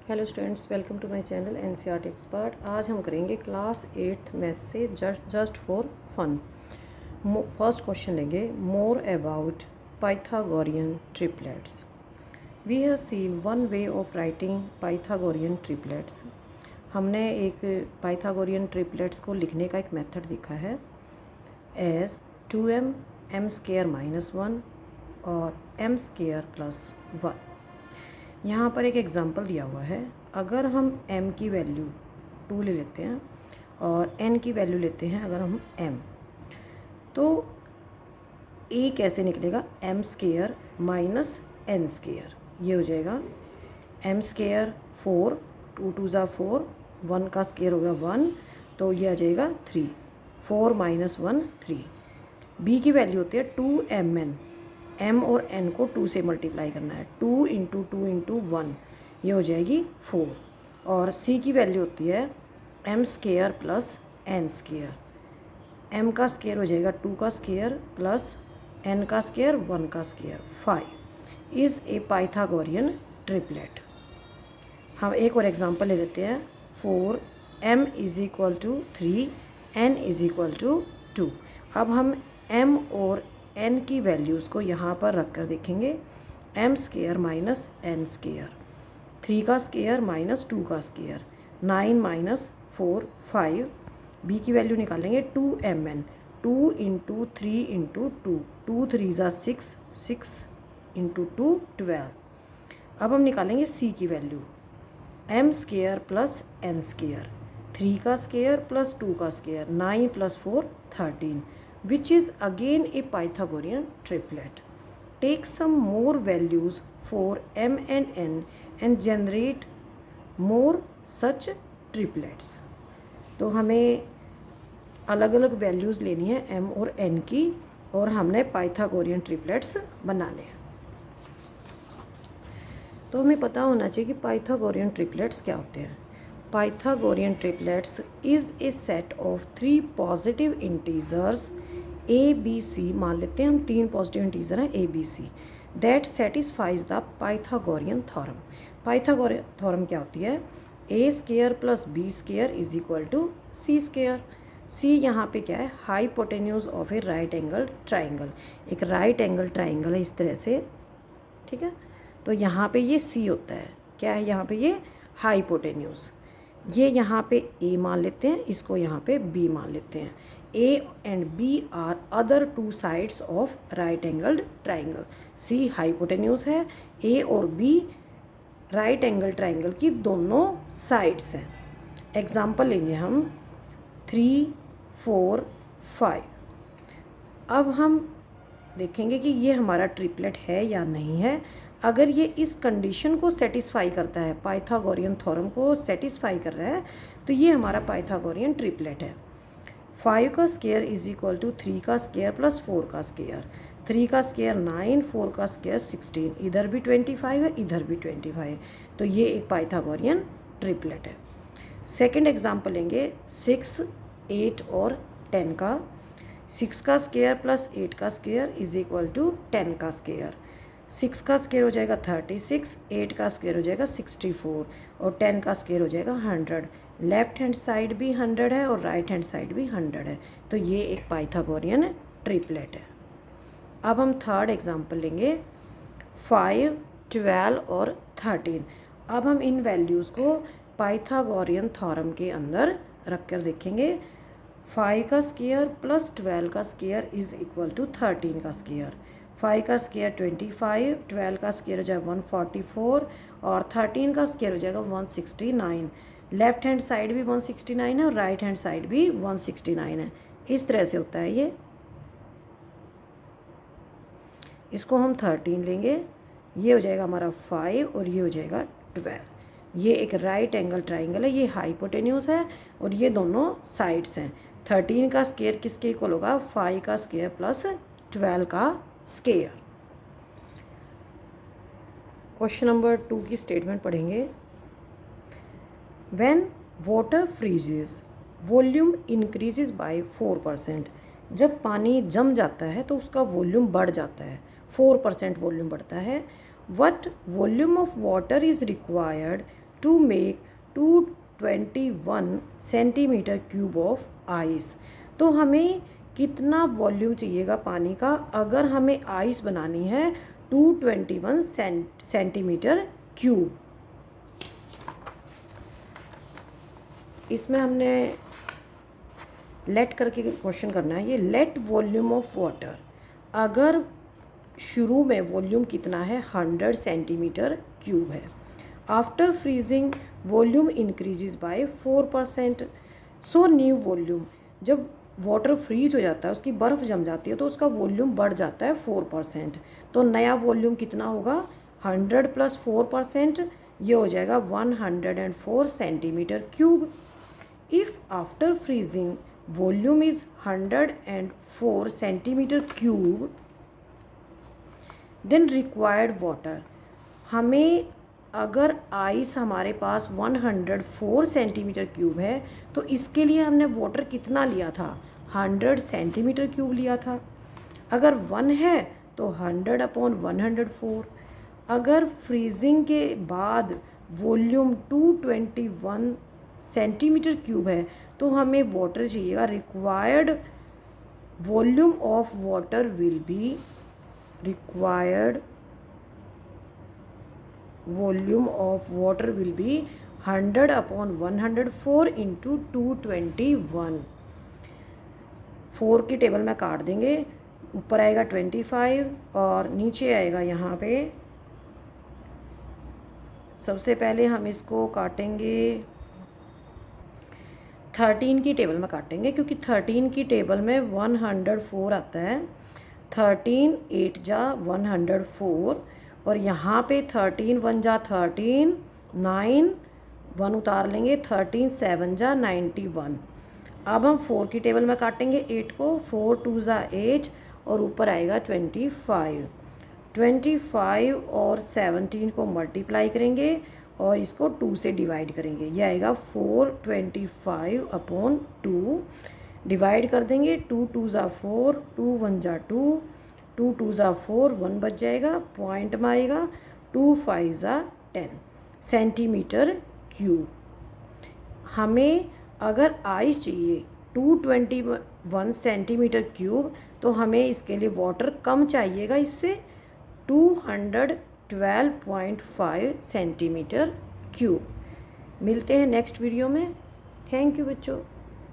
Hello students, welcome to my channel NCERT expert. आज हम करेंगे क्लास 8th मैथ से just for fun. First question लेंगे, more about Pythagorean triplets. We have seen one way of writing Pythagorean triplets. हमने एक Pythagorean triplets को लिखने का एक मेथड देखा है एज 2m m² - 1 और m² + 1। यहाँ पर एक एग्ज़ाम्पल दिया हुआ है। अगर हम m की वैल्यू 2 ले लेते हैं और n की वैल्यू लेते हैं अगर हम m, तो a कैसे निकलेगा? m² - n²। ये हो जाएगा m² 4, 2 2 ज़ा 4, 1 का स्क्वायर होगा 1, तो ये आ जाएगा 3, 4 - 1 3। b की वैल्यू होती है 2mn, m और n को 2 से मल्टीप्लाई करना है, 2 × 2 × 1, ये हो जाएगी 4। और c की वैल्यू होती है m² + n²। m का स्क्वायर हो जाएगा 2 का स्क्वायर प्लस n का स्क्वायर 1 का square, 5 is a Pythagorean triplet. हम एक और एग्जांपल ले लेते हैं। 4m = 3, n = 2। अब हम m और n की वैल्यूज़ को यहाँ पर रख कर देखेंगे। m² - n², 3 का स्क्वायर माइनस 2 का स्क्वायर, 9 - 4 5। b की वैल्यू निकालेंगे 2mn, 2 × 3 × 2, 2 3 ज़ा 6, 6 × 2 12। अब हम निकालेंगे c की वैल्यू m² + n², 3 का स्क्वायर प्लस 2 का square, 9 + 4 13, which is again a Pythagorean triplet. Take some more values for m and n and generate more such triplets. तो हमें अलग अलग वैल्यूज़ लेनी है m और n की, और हमने पाइथागोरियन ट्रिपलेट्स बनाने हैं। तो हमें पता होना चाहिए कि पाइथागोरियन ट्रिपलेट्स क्या होते हैं। Pythagorean triplets is a set of 3 positive integers A B C, मान लेते हैं हम 3 पॉजिटिव इंटीजर हैं A B C, that satisfies the Pythagorean theorem. Pythagorean theorem क्या होती है? a² + b² = c²। c यहाँ पे क्या है? Hypotenuse of A right angle triangle. एक राइट एंगल ट्राइंगल है इस तरह से, ठीक है। तो यहाँ पे ये c होता है, क्या है यहाँ पे? ये हाइपोटेन्यूज। ये यहाँ पे a मान लेते हैं, इसको यहाँ पे b मान लेते हैं। a and b are other 2 sides of right angled triangle। c hypotenuse है, a और b राइट एंगल ट्राइंगल की दोनों साइड्स हैं। एग्जाम्पल लेंगे हम 3 4 5। अब हम देखेंगे कि ये हमारा ट्रिपलेट है या नहीं है। अगर ये इस कंडीशन को सेटिस्फाई करता है, पाइथागोरियन थ्योरम को सेटिस्फाई कर रहा है, तो ये हमारा पाइथागोरियन ट्रिपलेट है। 5 का स्क्वायर = 3 का स्क्वायर प्लस 4 का स्क्वायर, 3 का स्क्वायर 9, 4 का स्क्वायर 16, इधर भी 25 है, इधर भी 25, तो ये एक पाइथागोरियन ट्रिपलेट है। सेकंड एग्जांपल लेंगे 6, 8 और 10 का। 6 का स्क्वायर प्लस 8 का स्क्वायर = 10 का स्क्वायर। 6 का स्क्वायर हो जाएगा 36, 8 का स्क्वायर हो जाएगा 64 और 10 का स्क्वायर हो जाएगा 100। लेफ्ट हैंड साइड भी 100 है और राइट हैंड साइड भी 100 है, तो ये एक पाइथागोरियन ट्रिपलेट है। अब हम थर्ड एग्जांपल लेंगे 5, 12 और 13। अब हम इन वैल्यूज़ को पाइथागोरियन थ्योरम के अंदर रख कर देखेंगे। 5 का स्क्वायर प्लस 12 का स्क्वायर = 13 का स्क्वायर। 5 का स्क्वायर 25, 12 का स्क्वायर हो जाएगा 144 और 13 का स्क्वायर हो जाएगा 169। लेफ्ट हैंड साइड भी 169 है और राइट हैंड साइड भी 169 है। इस तरह से होता है ये। इसको हम 13 लेंगे, ये हो जाएगा हमारा 5 और ये हो जाएगा 12। ये एक राइट एंगल ट्राइंगल है, ये हाइपोटेन्यूज है और ये दोनों साइड्स हैं। 13 का स्क्वायर किसके इक्वल होगा? 5 का स्क्वायर प्लस 12 का स्क्वायर। क्वेश्चन नंबर 2 की स्टेटमेंट पढ़ेंगे। When water freezes volume increases by 4%। जब पानी जम जाता है तो उसका वॉल्यूम बढ़ जाता है, 4% वॉल्यूम बढ़ता है। What volume of water is required to make 221 centimetre cube of ice. तो हमें कितना वॉल्यूम चाहिएगा पानी का अगर हमें आइस बनानी है 221 सेंटीमीटर क्यूब। इसमें हमने लेट करके क्वेश्चन करना है। ये लेट वॉल्यूम ऑफ वाटर, अगर शुरू में वॉल्यूम कितना है 100 सेंटीमीटर क्यूब है, after freezing volume increases by 4%। So new volume, जब वाटर फ्रीज हो जाता है, उसकी बर्फ़ जम जाती है तो उसका वॉल्यूम बढ़ जाता है 4%। तो नया वॉल्यूम कितना होगा 100 + 4%, ये हो जाएगा 104 centimetre cube. If after freezing volume is 104 centimetre cube then required water, हमें अगर आइस हमारे पास 104 सेंटीमीटर क्यूब है तो इसके लिए हमने वाटर कितना लिया था 100 सेंटीमीटर क्यूब लिया था। अगर 1 है तो 100/104। अगर फ्रीजिंग के बाद वॉल्यूम 221 सेंटीमीटर क्यूब है तो हमें वाटर चाहिएगा, required volume of water will be, required volume of water will be 100/104 into 221। 4 की टेबल में काट देंगे, ऊपर आएगा 25 और नीचे आएगा यहाँ पे। सबसे पहले हम इसको काटेंगे 13 की टेबल में काटेंगे, क्योंकि 13 की टेबल में 104 आता है। 13 8 जा 104 और यहाँ पे 13 1 जा 13, 9 1 उतार लेंगे, 13 7 जा 91। अब हम 4 की टेबल में काटेंगे 8 को, 4 2 जा 8 और ऊपर आएगा 25। 25 और 17 को मल्टीप्लाई करेंगे और इसको 2 से डिवाइड करेंगे, ये आएगा 425/2। डिवाइड कर देंगे, 2 2 जा 4, 2 1 जा 2, 2 2 जा 4, 1 बच जाएगा, पॉइंट में आएगा, 2 5 जा 10 सेंटीमीटर क्यूब। हमें अगर आइस चाहिए 221 सेंटीमीटर क्यूब तो हमें इसके लिए वाटर कम चाहिएगा, इससे 212.5 सेंटीमीटर क्यूब। मिलते हैं नेक्स्ट वीडियो में। थैंक यू बच्चों।